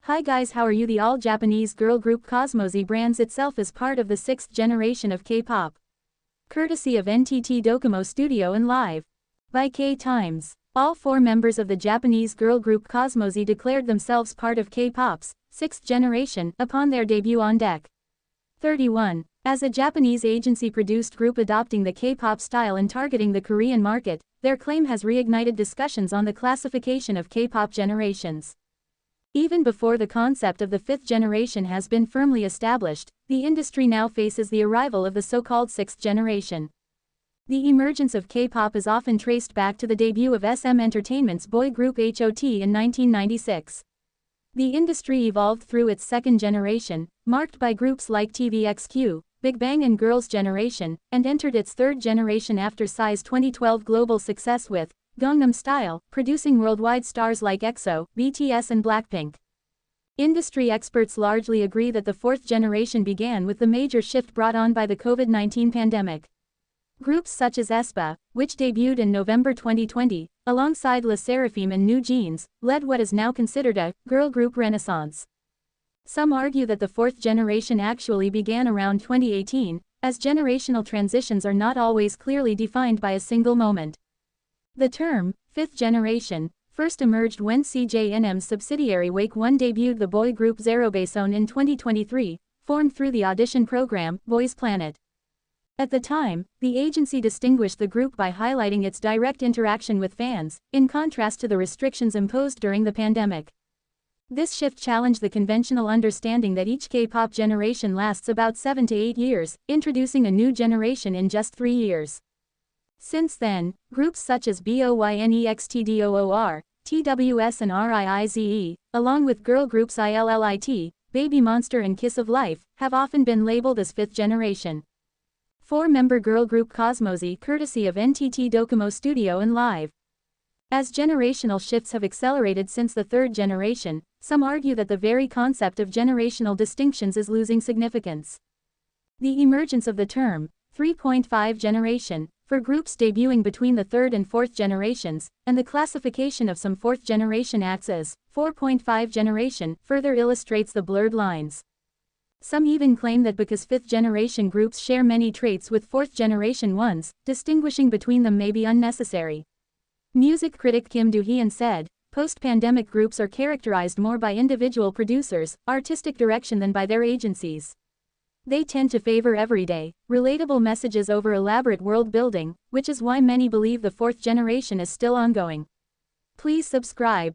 Hi guys, how are you? The all-Japanese girl group Cosmosy brands itself as part of the 6th generation of K-pop. Courtesy of NTT Docomo Studio and Live. By K-Times. All 4 members of the Japanese girl group Cosmosy declared themselves part of K-pop's 6th generation upon their debut on Deck 31. As a Japanese agency-produced group adopting the K-pop style and targeting the Korean market, their claim has reignited discussions on the classification of K-pop generations. Even before the concept of the 5th generation has been firmly established, the industry now faces the arrival of the so-called 6th generation. The emergence of K-pop is often traced back to the debut of SM Entertainment's boy group HOT in 1996. The industry evolved through its 2nd generation, marked by groups like TVXQ, Big Bang and Girls' Generation, and entered its 3rd generation after Psy's 2012 global success with Gangnam Style, producing worldwide stars like EXO, BTS and Blackpink. Industry experts largely agree that the 4th generation began with the major shift brought on by the COVID-19 pandemic. Groups such as aespa, which debuted in November 2020, alongside LE SSERAFIM and New Jeans, led what is now considered a girl group renaissance. Some argue that the 4th generation actually began around 2018, as generational transitions are not always clearly defined by a single moment. The term, 5th generation, first emerged when CJNM's subsidiary Wake One debuted the boy group Zerobasone in 2023, formed through the audition program, Boys Planet. At the time, the agency distinguished the group by highlighting its direct interaction with fans, in contrast to the restrictions imposed during the pandemic. This shift challenged the conventional understanding that each K-pop generation lasts about 7 to 8 years, introducing a new generation in just 3 years. Since then, groups such as BOYNEXTDOOR, TWS and RIIZE, along with girl groups ILLIT, Baby Monster and Kiss of Life, have often been labeled as 5th generation. 4-member girl group Cosmosy, courtesy of NTT Docomo Studio and Live. As generational shifts have accelerated since the 3rd generation, some argue that the very concept of generational distinctions is losing significance. The emergence of the term 3.5 generation for groups debuting between the 3rd and 4th generations, and the classification of some 4th generation acts as 4.5 generation further illustrates the blurred lines. Some even claim that because 5th generation groups share many traits with 4th generation ones, distinguishing between them may be unnecessary. Music critic Kim Do-hyun said, "Post-pandemic groups are characterized more by individual producers' artistic direction than by their agencies. They tend to favor everyday, relatable messages over elaborate world building, which is why many believe the 4th generation is still ongoing." Please subscribe.